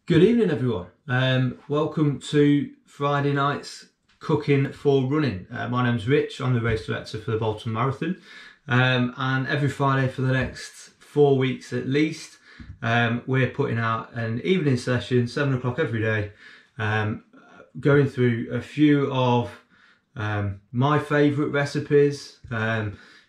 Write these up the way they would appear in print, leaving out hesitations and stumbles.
Good evening, everyone. Welcome to Friday night's cooking for running. My name's Rich. I'm the race director for the Bolton Marathon, and every Friday for the next 4 weeks at least, we're putting out an evening session, 7 o'clock every day, going through a few of my favourite recipes,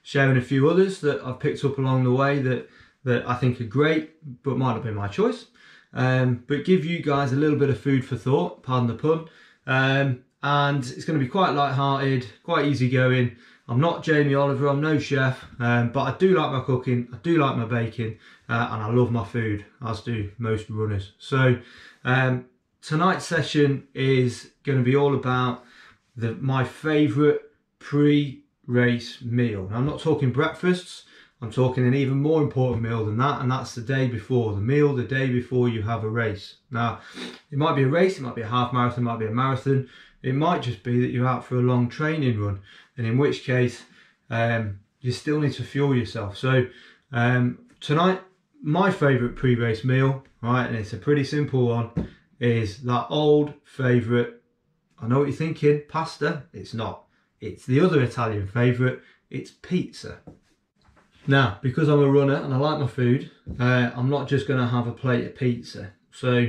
sharing a few others that I've picked up along the way that I think are great but might not be my choice. But give you guys a little bit of food for thought, pardon the pun, and it's going to be quite light-hearted, quite easygoing. I'm not Jamie Oliver, I'm no chef, but I do like my cooking, I do like my baking, and I love my food, as do most runners. So tonight's session is going to be all about my favourite pre-race meal. Now, I'm not talking breakfasts. I'm talking an even more important meal than that, and that's the day before, the meal the day before you have a race. Now, it might be a race, it might be a half marathon, it might be a marathon, it might just be that you're out for a long training run, and in which case you still need to fuel yourself. So tonight, my favourite pre-race meal, right, and it's a pretty simple one, is that old favourite, I know what you're thinking, pasta. It's not. It's the other Italian favourite, it's pizza. Now, because I'm a runner and I like my food, I'm not just going to have a plate of pizza. So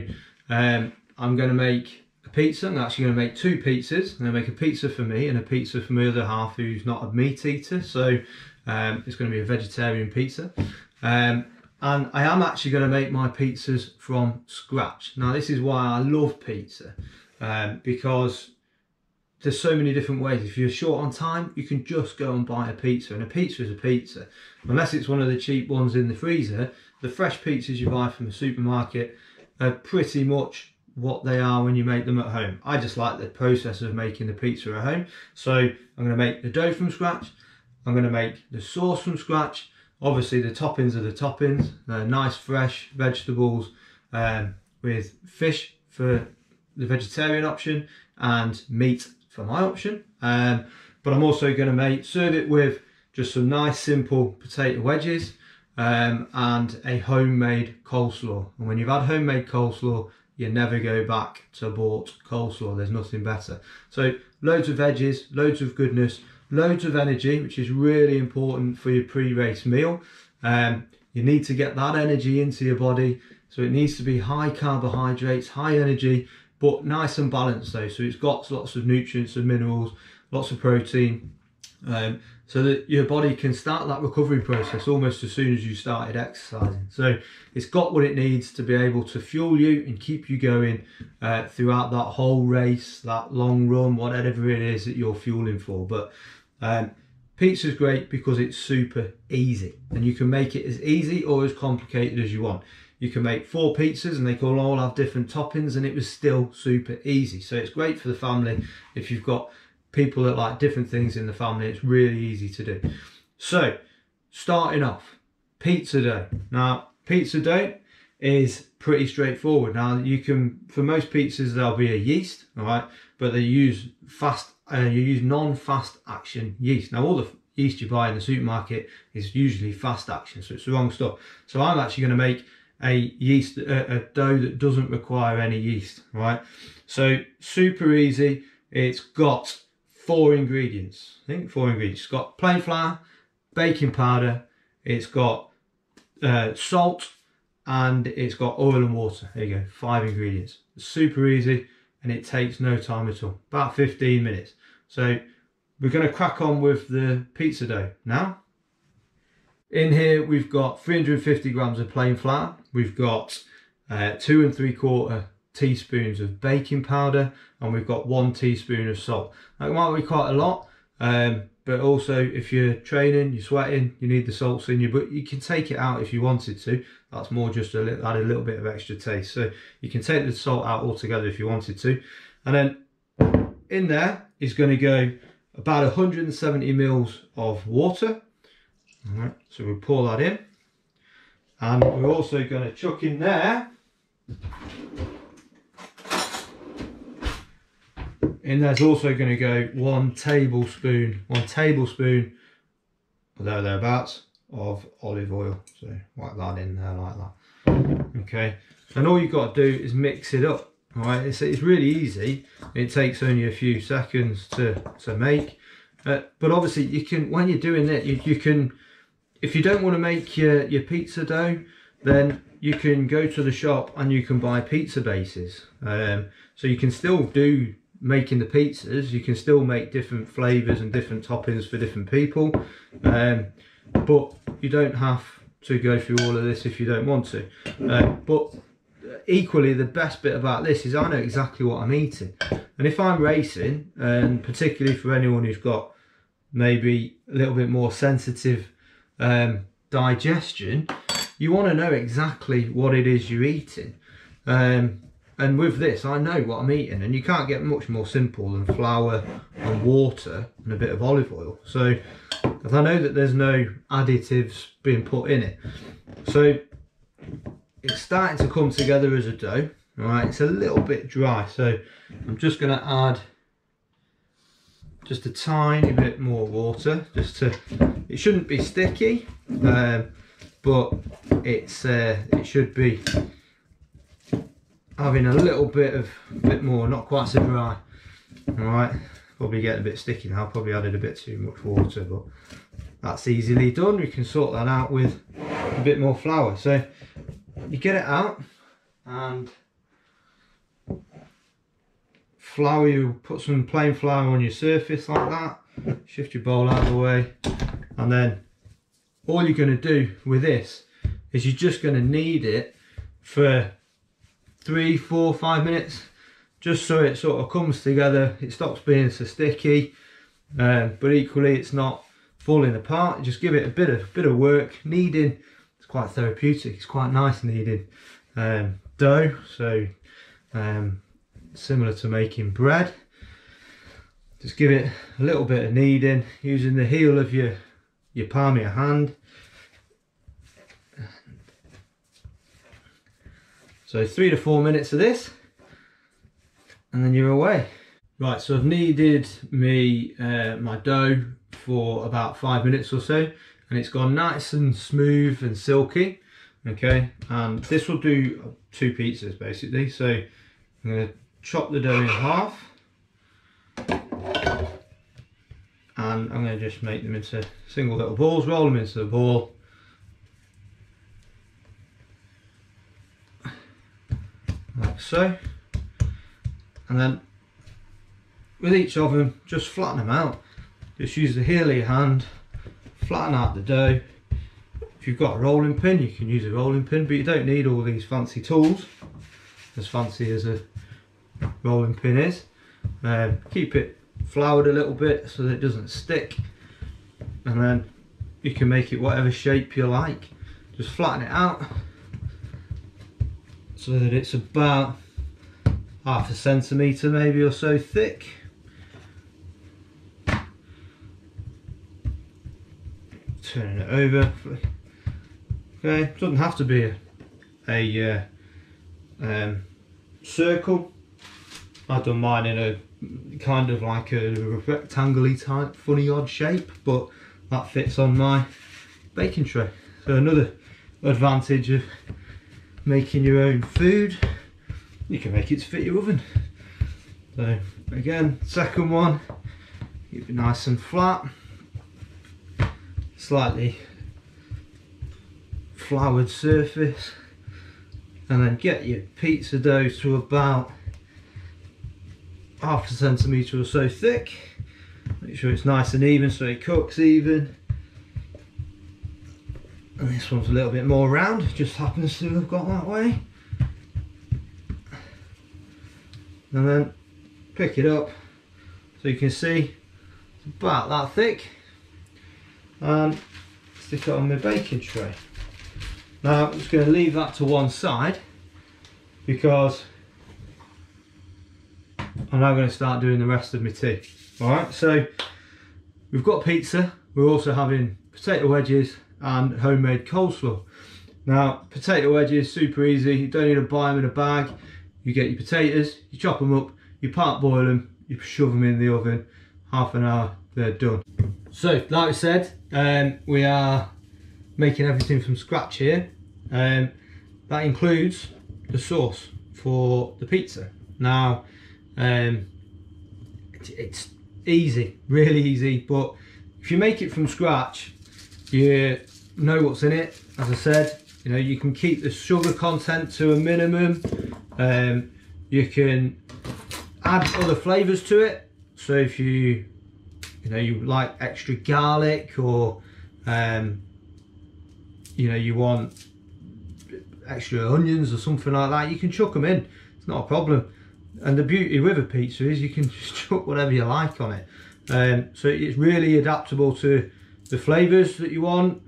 I'm going to make a pizza. I'm actually going to make two pizzas. I'm going to make a pizza for me and a pizza for my other half who's not a meat eater. So it's going to be a vegetarian pizza. And I am actually going to make my pizzas from scratch. Now, this is why I love pizza, because there's so many different ways. If you're short on time, you can just go and buy a pizza, and a pizza is a pizza. Unless it's one of the cheap ones in the freezer, the fresh pizzas you buy from the supermarket are pretty much what they are when you make them at home. I just like the process of making the pizza at home. So I'm going to make the dough from scratch. I'm going to make the sauce from scratch. Obviously the toppings are the toppings. They're nice fresh vegetables with fish for the vegetarian option and meat for my option, but I'm also going to serve it with just some nice simple potato wedges and a homemade coleslaw. And when you've had homemade coleslaw, you never go back to bought coleslaw. There's nothing better. So loads of veggies, loads of goodness, loads of energy, which is really important for your pre-race meal. You need to get that energy into your body, so it needs to be high carbohydrates, high energy, but nice and balanced though. So it's got lots of nutrients and minerals, lots of protein, so that your body can start that recovery process almost as soon as you started exercising. So it's got what it needs to be able to fuel you and keep you going throughout that whole race, that long run, whatever it is that you're fueling for. But pizza's great because it's super easy, and you can make it as easy or as complicated as you want. You can make 4 pizzas and they can all have different toppings, and it was still super easy. So it's great for the family. If you've got people that like different things in the family, it's really easy to do. So starting off, pizza dough. Now, pizza dough is pretty straightforward. Now, you can, for most pizzas, there'll be a yeast, all right, but they use you use non-fast action yeast. Now, all the yeast you buy in the supermarket is usually fast action, so it's the wrong stuff. So I'm actually going to make a dough that doesn't require any yeast, right? So super easy. It's got 4 ingredients. I think 4 ingredients. It's got plain flour, baking powder, it's got salt, and it's got oil and water. There you go, 5 ingredients. It's super easy and it takes no time at all, about 15 minutes. So we're going to crack on with the pizza dough now. In here we've got 350 grams of plain flour, we've got 2 3/4 teaspoons of baking powder, and we've got 1 teaspoon of salt. That might be quite a lot, but also if you're training, you're sweating, you need the salts in you, but you can take it out if you wanted to. That's more just to add a little bit of extra taste. So you can take the salt out altogether if you wanted to. And then in there is going to go about 170 mils of water. All right, so we'll pour that in, and we're also going to chuck in there, there's also going to go 1 tablespoon or thereabouts of olive oil. So whack that in there like that. Okay, and all you've got to do is mix it up. All right, it's really easy. It takes only a few seconds to make, but obviously you can, when you're doing it, you can, if you don't want to make your pizza dough, then you can go to the shop and you can buy pizza bases. So you can still do making the pizzas, you can still make different flavors and different toppings for different people, but you don't have to go through all of this if you don't want to. But equally, the best bit about this is I know exactly what I'm eating, and if I'm racing, and particularly for anyone who's got maybe a little bit more sensitive digestion, you want to know exactly what it is you're eating. And with this, I know what I'm eating, and you can't get much more simple than flour and water and a bit of olive oil. So if I know that there's no additives being put in it, so it's starting to come together as a dough. All right, it's a little bit dry, so I'm just going to add just a tiny bit more water, just to, it shouldn't be sticky, but it should be having a little bit more, not quite so dry. All right, probably getting a bit sticky now, probably added a bit too much water, but that's easily done. We can sort that out with a bit more flour. So you get it out, and flour, you put some plain flour on your surface like that, shift your bowl out of the way, and then all you're going to do with this is you're just going to knead it for 3, 4, 5 minutes, just so it sort of comes together, it stops being so sticky, but equally it's not falling apart. Just give it a bit of work. Kneading, it's quite therapeutic, it's quite nice kneading dough, so similar to making bread. Just give it a little bit of kneading using the heel of your palm of your hand. So 3 to 4 minutes of this, and then you're away. Right, so I've kneaded my dough for about 5 minutes or so, and it's gone nice and smooth and silky. Okay, and this will do 2 pizzas basically. So I'm going to chop the dough in half, and I'm going to just make them into single little balls, roll them into the ball, like so, and then with each of them just flatten them out. Just use the heel of your hand, flatten out the dough. If you've got a rolling pin, you can use a rolling pin, but you don't need all these fancy tools, as fancy as a rolling pin is. Keep it floured a little bit so that it doesn't stick, and then you can make it whatever shape you like. Just flatten it out so that it's about 1/2 centimetre maybe or so thick. Turning it over. Okay, doesn't have to be a circle. I've done mine in a kind of like a rectangle-y type funny odd shape, but that fits on my baking tray. So another advantage of making your own food, you can make it to fit your oven. So again, second one, keep it nice and flat, slightly floured surface, and then get your pizza dough to about 1/2 centimetre or so thick. Make sure it's nice and even so it cooks even. And this one's a little bit more round, it just happens to have got that way. And then pick it up so you can see it's about that thick, and stick it on my baking tray. Now I'm just going to leave that to one side because I'm now going to start doing the rest of my tea. Alright, so we've got pizza, we're also having potato wedges and homemade coleslaw. Now potato wedges, super easy, you don't need to buy them in a bag. You get your potatoes, you chop them up, you part boil them, you shove them in the oven, 1/2 hour, they're done. So like I said, we are making everything from scratch here. That includes the sauce for the pizza. Now, it's easy, really easy, but if you make it from scratch, you know what's in it. As I said, you know, you can keep the sugar content to a minimum. You can add other flavors to it. So if you like extra garlic, or you know, you want extra onions or something like that, you can chuck them in. It's not a problem. And the beauty with a pizza is you can just chuck whatever you like on it. So it's really adaptable to the flavors that you want.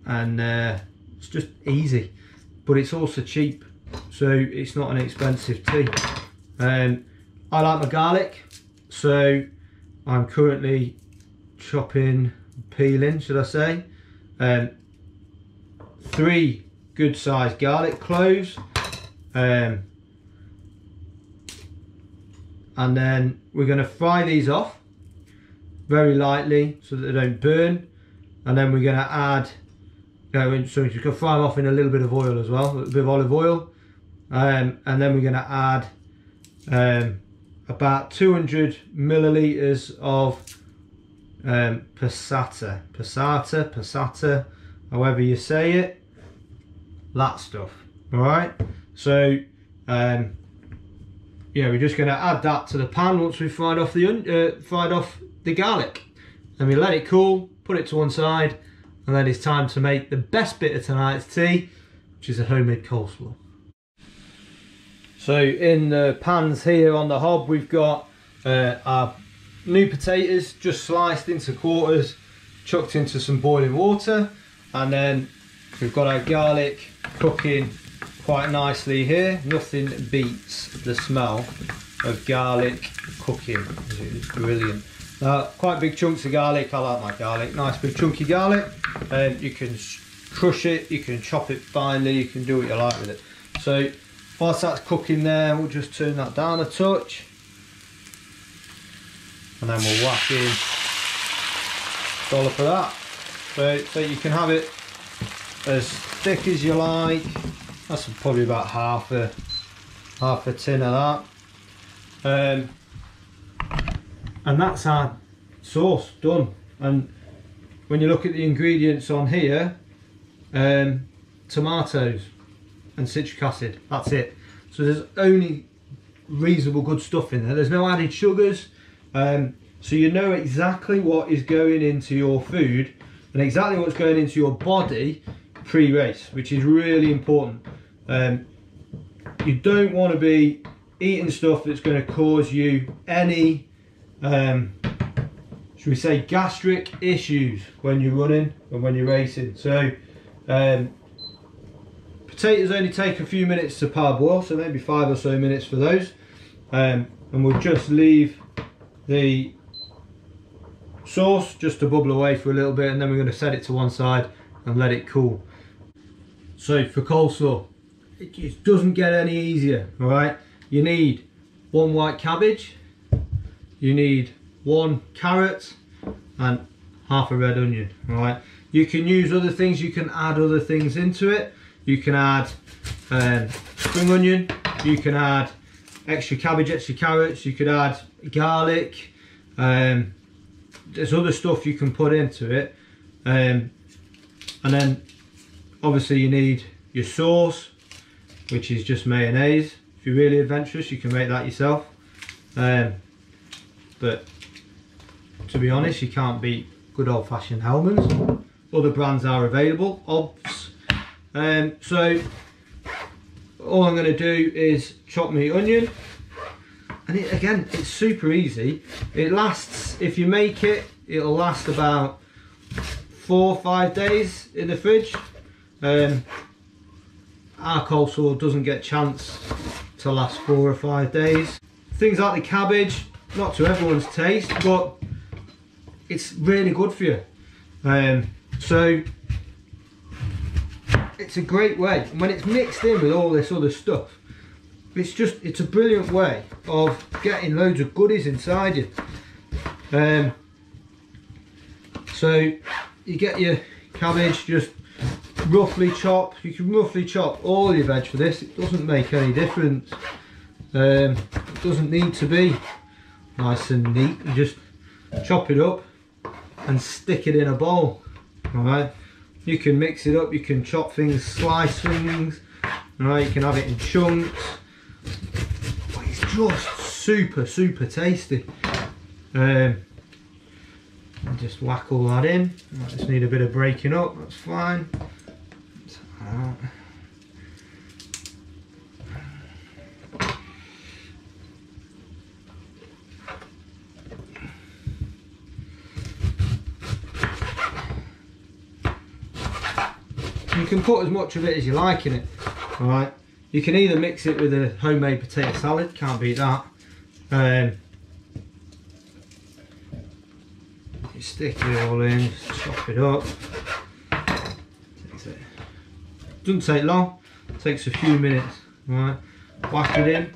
It's just easy, but it's also cheap, so it's not an expensive tea. I like my garlic, so I'm currently peeling, should I say, 3 good sized garlic cloves, and then we're going to fry these off very lightly so that they don't burn. And then we're going to add, so we're just going to fry them off in a little bit of oil as well, a little bit of olive oil. And then we're going to add about 200 milliliters of passata, however you say it, that stuff. All right. So yeah, we're just going to add that to the pan once we've fried off the garlic. Then we let it cool, put it to one side, and then it's time to make the best bit of tonight's tea, which is a homemade coleslaw. So in the pans here on the hob, we've got our new potatoes just sliced into quarters, chucked into some boiling water, and then we've got our garlic cooking quite nicely here. Nothing beats the smell of garlic cooking. It's brilliant. Quite big chunks of garlic. I like my garlic, nice big chunky garlic. You can crush it, you can chop it finely, you can do what you like with it. So whilst that's cooking there, we'll just turn that down a touch, and then we'll whack in a dollop of that. So you can have it as thick as you like. That's probably about half a tin of that. And that's our sauce done. And when you look at the ingredients on here, tomatoes and citric acid, that's it. So there's only reasonable good stuff in there. There's no added sugars. So you know exactly what is going into your food and exactly what's going into your body pre-race, which is really important. You don't want to be eating stuff that's going to cause you any should we say gastric issues when you're running and when you're racing. So potatoes only take a few minutes to parboil, so maybe 5 or so minutes for those, and we'll just leave the sauce just to bubble away for a little bit, and then we're going to set it to one side and let it cool. So for coleslaw, it just doesn't get any easier. All right, you need 1 white cabbage, you need 1 carrot, and half a red onion. All right, you can use other things, you can add other things into it. You can add spring onion, you can add extra cabbage, extra carrots, you could add garlic, there's other stuff you can put into it, and then obviously you need your sauce, which is just mayonnaise. If you're really adventurous, you can make that yourself, but to be honest, you can't beat good old-fashioned Hellmann's. Other brands are available, obvs. So all I'm going to do is chop my onion, and again, it's super easy. It lasts, if you make it, it'll last about 4 or 5 days in the fridge. Our coleslaw doesn't get a chance to last 4 or 5 days. Things like the cabbage, not to everyone's taste, but it's really good for you. So it's a great way, and when it's mixed in with all this other stuff, it's a brilliant way of getting loads of goodies inside you. So you get your cabbage, just roughly chop. You can roughly chop all your veg for this. It doesn't make any difference. It doesn't need to be nice and neat. You just chop it up and stick it in a bowl. Alright, you can mix it up, you can chop things, slice things, alright, you can have it in chunks. But it's just super tasty. Just whack all that in. I just need a bit of breaking up, that's fine. You can put as much of it as you like in it. Alright, you can either mix it with a homemade potato salad, can't beat that. You stick it all in, just chop it up. Doesn't take long, it takes a few minutes. Alright, whack it in.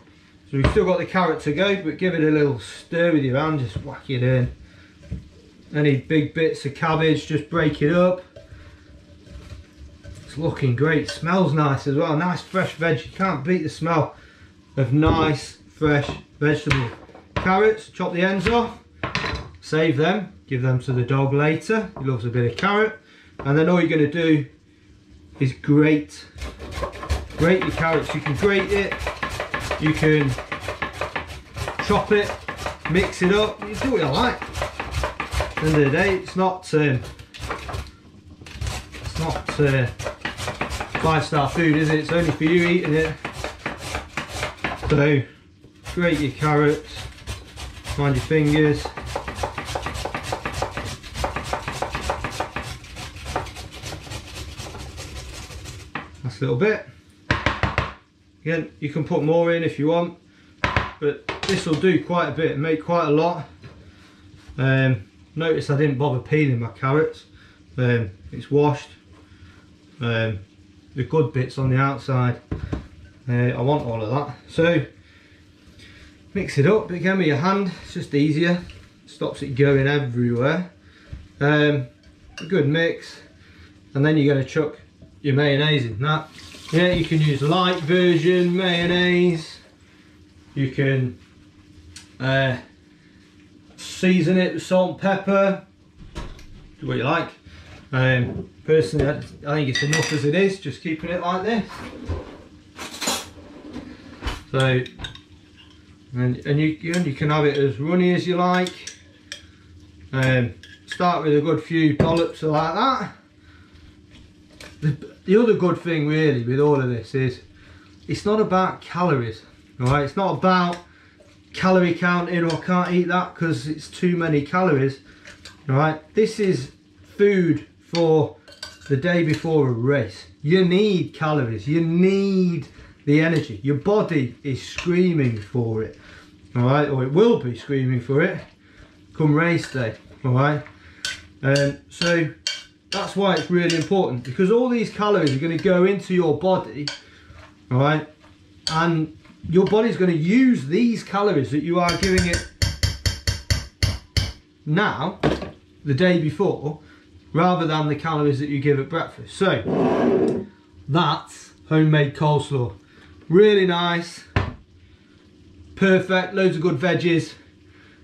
So we've still got the carrot to go, but give it a little stir with your hand, just whack it in. Any big bits of cabbage, just break it up. It's looking great, smells nice as well, nice fresh veg. You can't beat the smell of nice fresh vegetables. Carrots, chop the ends off, save them, give them to the dog later, he loves a bit of carrot. And then all you're going to do is grate your carrots. You can grate it, you can chop it, mix it up, you do what you like. At the end of the day, it's not 5-star food, is it? It's only for you eating it. So grate your carrots, mind your fingers. That's a little bit. Again, you can put more in if you want, but this will do quite a bit, make quite a lot. Notice I didn't bother peeling my carrots. It's washed. The good bits on the outside, I want all of that. So mix it up, but again with your hand, it's just easier, stops it going everywhere. A good mix, and then you're going to chuck your mayonnaise in that. Yeah, you can use light version mayonnaise, you can season it with salt and pepper, do what you like. Personally, I think it's enough as it is, just keeping it like this. So, and you can have it as runny as you like. Start with a good few dollops like that. The other good thing really with all of this is it's not about calories, alright? It's not about calorie counting or can't eat that because it's too many calories, alright? This is food for the day before a race. You need calories, you need the energy. Your body is screaming for it, alright, or it will be screaming for it come race day, alright. So that's why it's really important, because all these calories are going to go into your body, alright, and your body's going to use these calories that you are giving it now, the day before, rather than the calories that you give at breakfast. So that's homemade coleslaw. Really nice, perfect, loads of good veggies,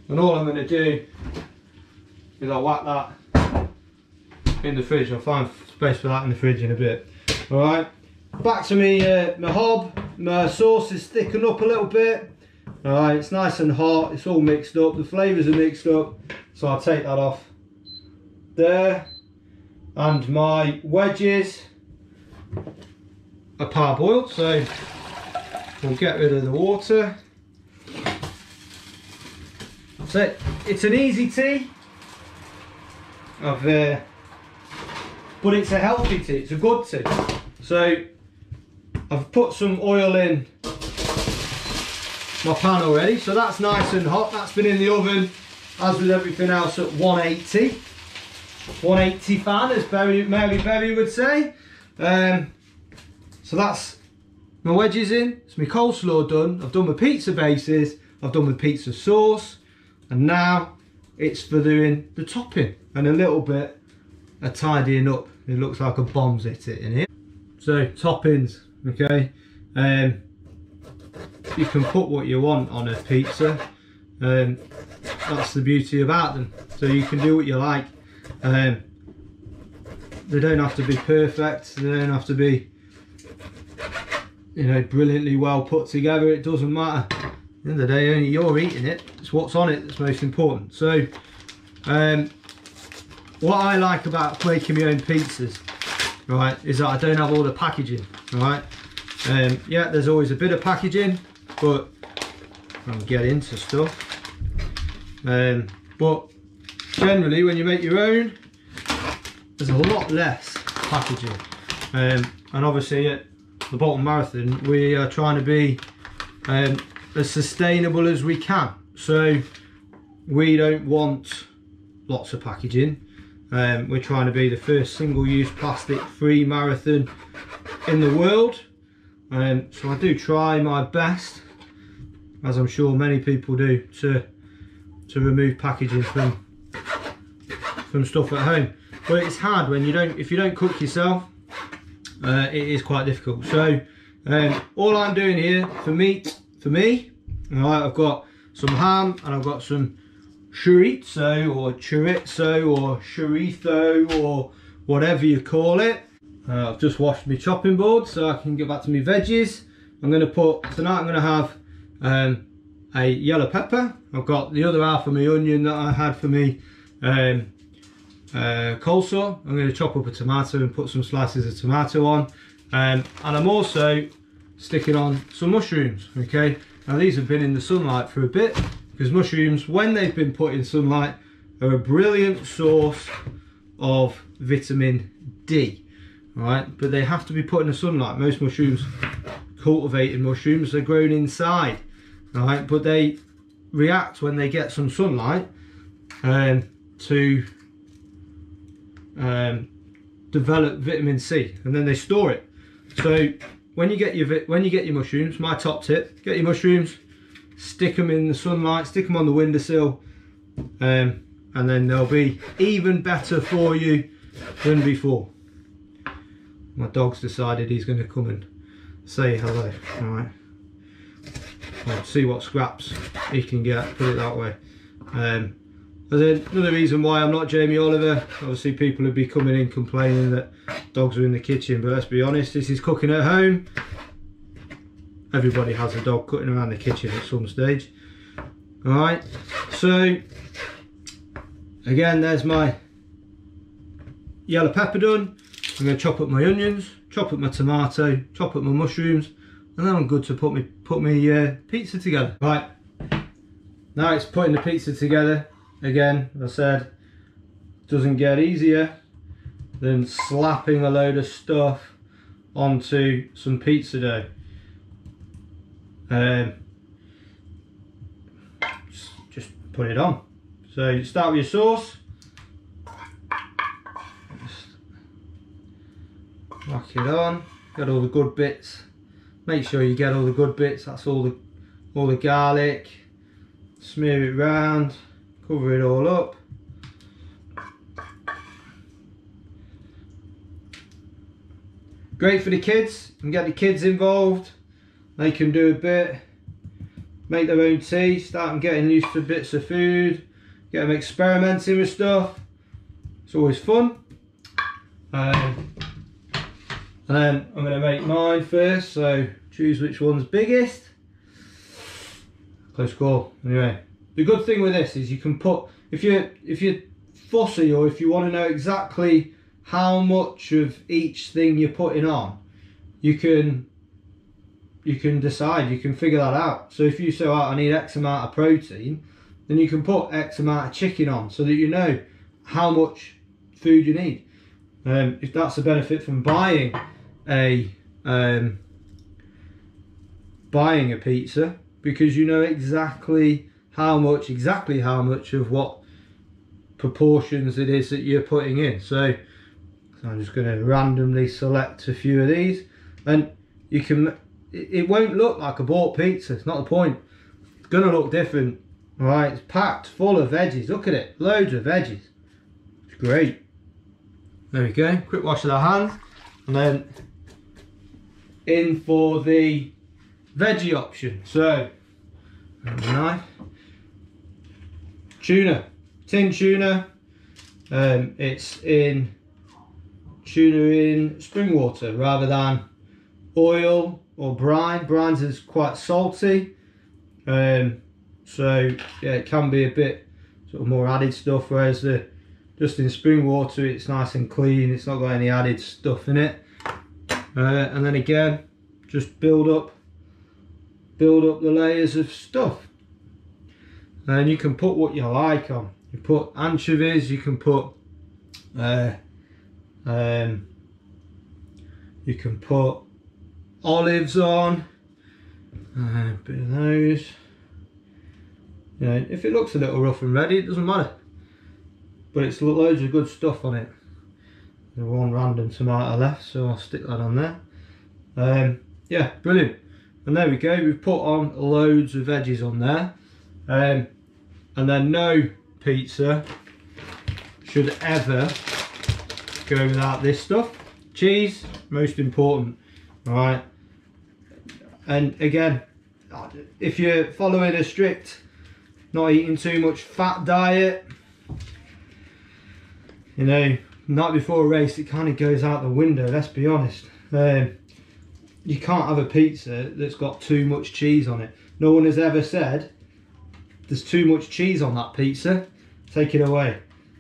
and all I'm going to do is I'll whack that in the fridge. I'll find space for that in the fridge in a bit. Alright, back to me, my hob. My sauce is thickened up a little bit. Alright, it's nice and hot, it's all mixed up, the flavours are mixed up, so I'll take that off there. And my wedges are parboiled, so we'll get rid of the water. So it's an easy tea, but it's a healthy tea, it's a good tea. So I've put some oil in my pan already, so that's nice and hot. That's been in the oven, as with everything else, at 180. 180 fan, as Mary Berry would say. So that's my wedges in, it's my coleslaw done, I've done my pizza bases, I've done my pizza sauce, and now it's for doing the topping and a little bit of tidying up It looks like a bomb's hit it in here. So toppings, okay. You can put what you want on a pizza. That's the beauty about them. So you can do what you like. They don't have to be perfect. They don't have to be, you know, brilliantly well put together. It doesn't matter. At the end of the day, only you're eating it. It's what's on it that's most important. So what I like about making my own pizzas, right, is that I don't have all the packaging, right. Yeah, there's always a bit of packaging, but I can get into stuff. But generally, when you make your own, there's a lot less packaging. And obviously at the Bolton Marathon, we are trying to be as sustainable as we can. So we don't want lots of packaging. We're trying to be the first single-use plastic-free marathon in the world. So I do try my best, as I'm sure many people do, to remove packaging from stuff at home. But it's hard when if you don't cook yourself. It is quite difficult. So all I'm doing here for meat, all right, I've got some ham and I've got some chorizo or chorizo or whatever you call it. I've just washed my chopping board so I can get back to my veggies. Tonight I'm going to have a yellow pepper. I've got the other half of my onion that I had for me coleslaw. I'm going to chop up a tomato and put some slices of tomato on, and I'm also sticking on some mushrooms. Okay, now these have been in the sunlight for a bit, because mushrooms, when they've been put in sunlight, are a brilliant source of vitamin D. Right, but they have to be put in the sunlight. Most mushrooms, cultivated mushrooms, are grown inside. Right, but they react when they get some sunlight to develop vitamin C, and then they store it. So when you get your mushrooms, my top tip: get your mushrooms, stick them in the sunlight, stick them on the windowsill, and then they'll be even better for you than before. My dog's decided he's going to come and say hello. All right, we'll see what scraps he can get, put it that way. There's another reason why I'm not Jamie Oliver. Obviously people would be coming in complaining that dogs are in the kitchen, but let's be honest, this is cooking at home. Everybody has a dog cutting around the kitchen at some stage. Alright, so again, there's my yellow pepper done. I'm going to chop up my onions, chop up my tomato, chop up my mushrooms, and then I'm good to put my pizza together. Right, now it's putting the pizza together. Again, as I said, doesn't get easier than slapping a load of stuff onto some pizza dough. Just put it on. So you start with your sauce. Just whack it on. Get all the good bits. Make sure you get all the good bits. That's all the garlic. Smear it round. Cover it all up. Great for the kids. You can get the kids involved. They can do a bit. Make their own tea. Start them getting used to bits of food. Get them experimenting with stuff. It's always fun. And then I'm going to make mine first. So choose which one's biggest. Close call. Anyway. The good thing with this is you can put, if you're fussy, or if you want to know exactly how much of each thing you're putting on, you can decide, you can figure that out. So if you say, I need X amount of protein, then you can put X amount of chicken on, so that you know how much food you need. If that's a benefit from buying a pizza, because you know exactly how much of what proportions it is that you're putting in. So I'm just going to randomly select a few of these, and it won't look like a bought pizza. It's not the point. It's going to look different. All right, it's packed full of veggies. Look at it, loads of veggies. It's great. There we go, quick wash of the hands, and then in for the veggie option. So, knife, tuna, tin tuna. It's in tuna in spring water rather than oil or brine. Brines is quite salty, so yeah, it can be a bit sort of more added stuff, whereas just in spring water it's nice and clean, it's not got any added stuff in it. And then again, just build up the layers of stuff, and you can put what you like on. You put anchovies, you can put olives on, a bit of those. You know, if it looks a little rough and ready, it doesn't matter, but it's loads of good stuff on it. There's one random tomato left, so I'll stick that on there. Yeah, brilliant. And there we go, we've put on loads of veggies on there. And then no pizza should ever go without this stuff. Cheese, most important, right? And again, if you're following a strict not eating too much fat diet, you know, night before a race, it kind of goes out the window, let's be honest. You can't have a pizza that's got too much cheese on it. No one has ever said there's too much cheese on that pizza, take it away.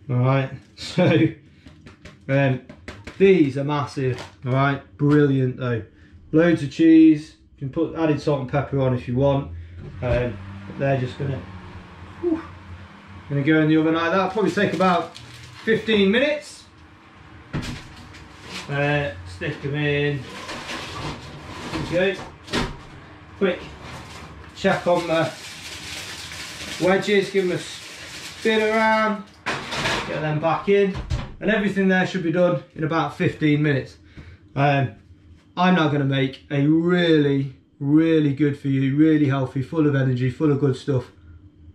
All right, so these are massive. All right, brilliant though. Loads of cheese. You can put added salt and pepper on if you want. But they're just gonna go in the oven like that. Probably take about 15 minutes. Stick them in. Okay. Quick check on the wedges. Give them a spin around. Get them back in, and everything there should be done in about 15 minutes. I'm now going to make a really good for you, really healthy, full of energy, full of good stuff,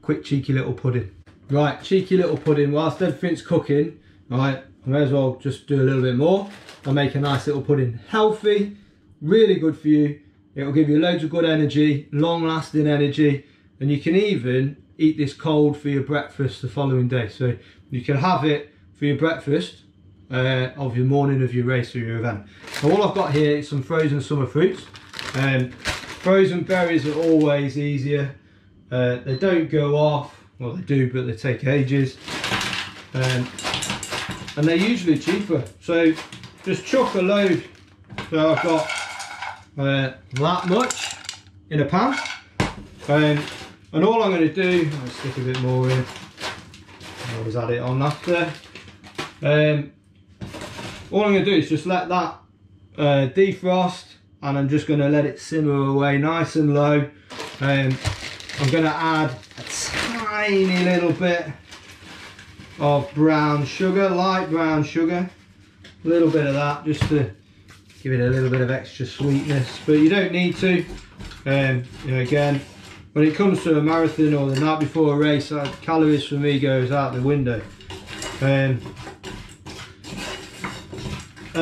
quick cheeky little pudding. Right, cheeky little pudding. Whilst everything's cooking, right, I may as well just do a little bit more. I'll make a nice little pudding. Healthy, really good for you. It'll give you loads of good energy, long lasting energy, and you can even eat this cold for your breakfast the following day. So you can have it for your breakfast of your morning of your race or your event. Now all I've got here is some frozen summer fruits. Frozen berries are always easier. They don't go off, well they do, but they take ages. And they're usually cheaper. So just chuck a load. So I've got that much in a pan. And all I'm going to do, I'll stick a bit more in. I always add it on after. All I'm going to do is just let that defrost, and I'm just going to let it simmer away nice and low. I'm going to add a tiny little bit of brown sugar, light brown sugar, a little bit of that just to give it a little bit of extra sweetness, but you don't need to. You know, again, when it comes to a marathon or the night before a race, calories for me goes out the window. And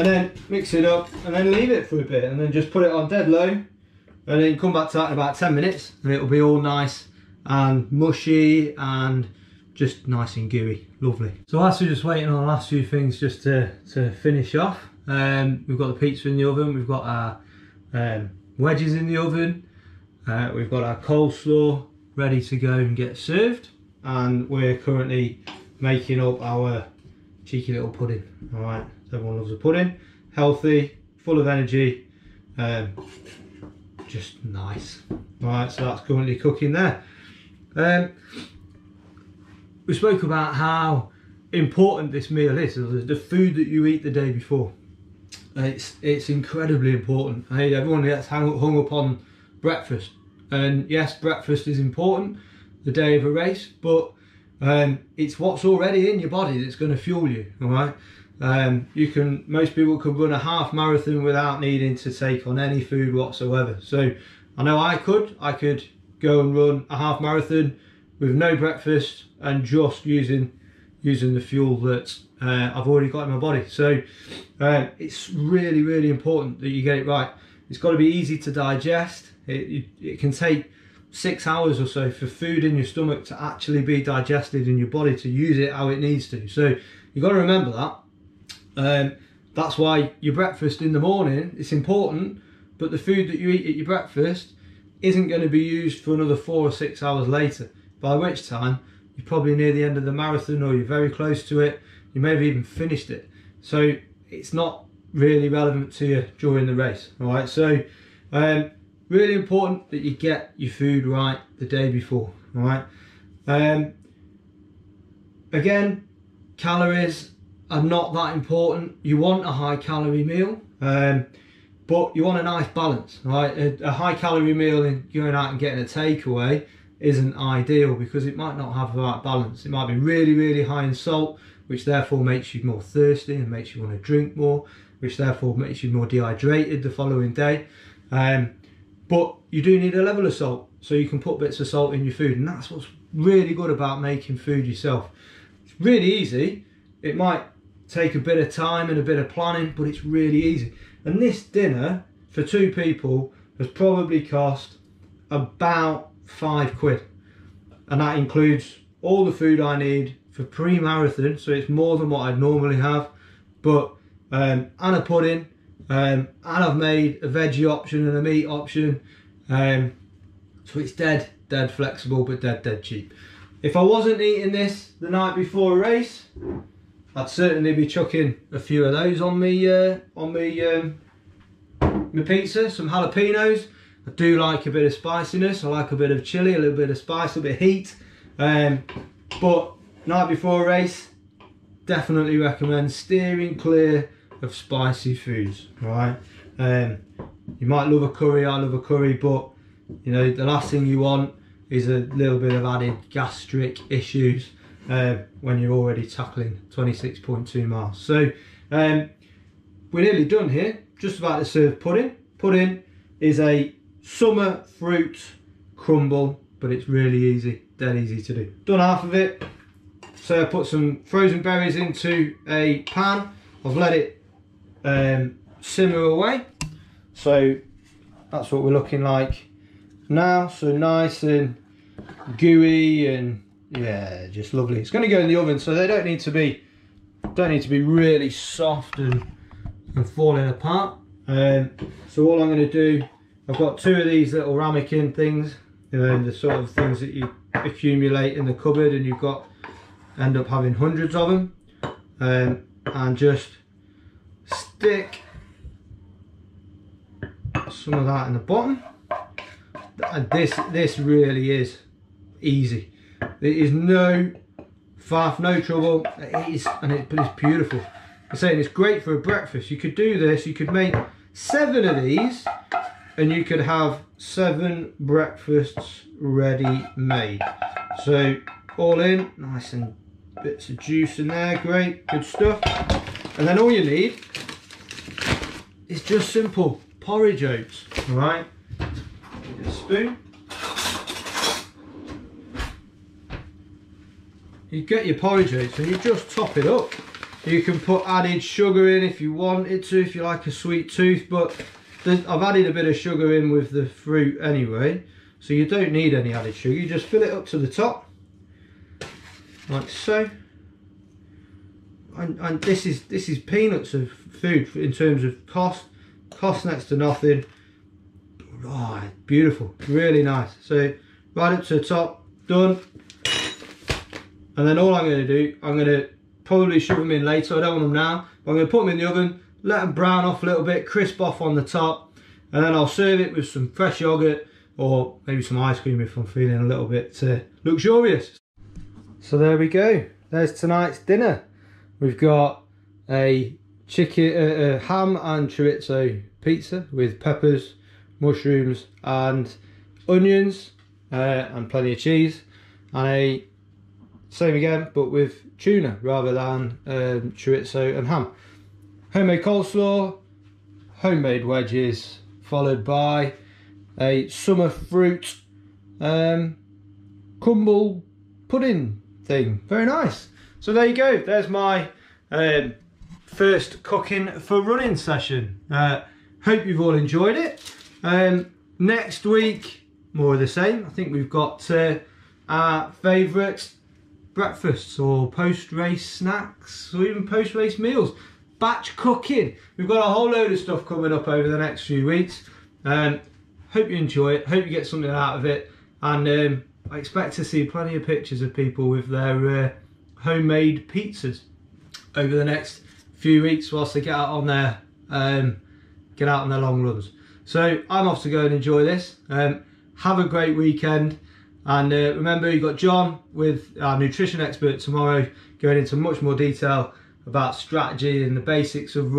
then mix it up and then leave it for a bit, and then just put it on dead low, and then come back to that in about 10 minutes and it'll be all nice and mushy and just nice and gooey. Lovely. So whilst we're just waiting on the last few things just to finish off, we've got the pizza in the oven, we've got our wedges in the oven, we've got our coleslaw ready to go and get served, and we're currently making up our cheeky little pudding. All right, everyone loves a pudding, healthy, full of energy, just nice. All right, so that's currently cooking there. We spoke about how important this meal is, the food that you eat the day before. It's incredibly important. Hey, everyone gets hung up on breakfast, and yes, breakfast is important the day of a race, but it's what's already in your body that's going to fuel you. All right, most people can run a half marathon without needing to take on any food whatsoever. So I know I could go and run a half marathon with no breakfast and just using using the fuel that I've already got in my body. So it's really, really important that you get it right. It's got to be easy to digest. It can take 6 hours or so for food in your stomach to actually be digested in your body, to use it how it needs to. So you've got to remember that. That's why your breakfast in the morning is important, but the food that you eat at your breakfast isn't going to be used for another 4 or 6 hours later, by which time you're probably near the end of the marathon, or you're very close to it. You may have even finished it. So it's not really relevant to you during the race. All right, so really important that you get your food right the day before. All right. Again, calories are not that important. You want a high calorie meal, but you want a nice balance. All right, a high calorie meal and going out and getting a takeaway isn't ideal, because it might not have the right balance. It might be really, really high in salt, which therefore makes you more thirsty and makes you want to drink more, which therefore makes you more dehydrated the following day. But you do need a level of salt, so you can put bits of salt in your food, and that's what's really good about making food yourself. It's really easy. It might take a bit of time and a bit of planning, but it's really easy. And this dinner for 2 people has probably cost about £5, and that includes all the food I need for pre-marathon, so it's more than what I'd normally have, but and a pudding, and I've made a veggie option and a meat option, so it's dead flexible, but dead cheap. If I wasn't eating this the night before a race, I'd certainly be chucking a few of those on me my pizza, some jalapenos. I do like a bit of spiciness. I like a bit of chili, a little bit of spice, a bit of heat. But night before a race, definitely recommend steering clear of spicy foods. Right? You might love a curry. I love a curry, but you know, the last thing you want is a little bit of added gastric issues when you're already tackling 26.2 miles. So we're nearly done here. Just about to serve pudding. Pudding is a summer fruit crumble, but it's really easy, dead easy to do. Done half of it. So I put some frozen berries into a pan. I've let it simmer away. So that's what we're looking like now. So nice and gooey and yeah, just lovely. It's going to go in the oven, so they don't need to be really soft and falling apart. So all I'm going to do, I've got 2 of these little ramekin things, you know, the sort of things that you accumulate in the cupboard, and you've got end up having hundreds of them, and just stick some of that in the bottom. And this really is easy. It is no faff, no trouble. It is, but it's beautiful. I'm saying it's great for a breakfast. You could do this. You could make 7 of these, and you could have 7 breakfasts ready made. So all in, nice and bits of juice in there. Great, good stuff. And then all you need is just simple porridge oats. All right, a spoon. You get your porridge oats and you just top it up. You can put added sugar in if you wanted to, if you like a sweet tooth, but I've added a bit of sugar in with the fruit anyway, so you don't need any added sugar. You just fill it up to the top, like so. And this is peanuts of food in terms of cost next to nothing. Oh, beautiful, really nice. So right up to the top, done. And then all I'm going to do, I'm going to probably shove them in later. I don't want them now, but I'm going to put them in the oven, let them brown off a little bit, crisp off on the top, and then I'll serve it with some fresh yogurt or maybe some ice cream if I'm feeling a little bit luxurious. So there we go. There's tonight's dinner. We've got a ham and chorizo pizza with peppers, mushrooms and onions, and plenty of cheese, and a same again but with tuna rather than chorizo and ham. Homemade coleslaw, homemade wedges, followed by a summer fruit crumble pudding thing. Very nice. So there you go, there's my first cooking for running session. Hope you've all enjoyed it. Next week, more of the same. I think we've got our favourite breakfasts or post-race snacks or even post-race meals. Batch cooking. We've got a whole load of stuff coming up over the next few weeks. Hope you enjoy it, hope you get something out of it, and I expect to see plenty of pictures of people with their homemade pizzas over the next few weeks whilst they get out on their long runs. So I'm off to go and enjoy this. Have a great weekend, and remember, you've got John with our nutrition expert tomorrow going into much more detail about strategy and the basics of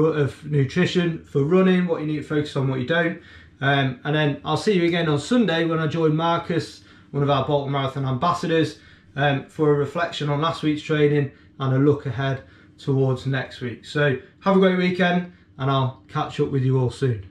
nutrition for running, what you need to focus on, what you don't. And then I'll see you again on Sunday when I join Marcus, one of our Bolton Marathon ambassadors, for a reflection on last week's training and a look ahead towards next week. So have a great weekend, and I'll catch up with you all soon.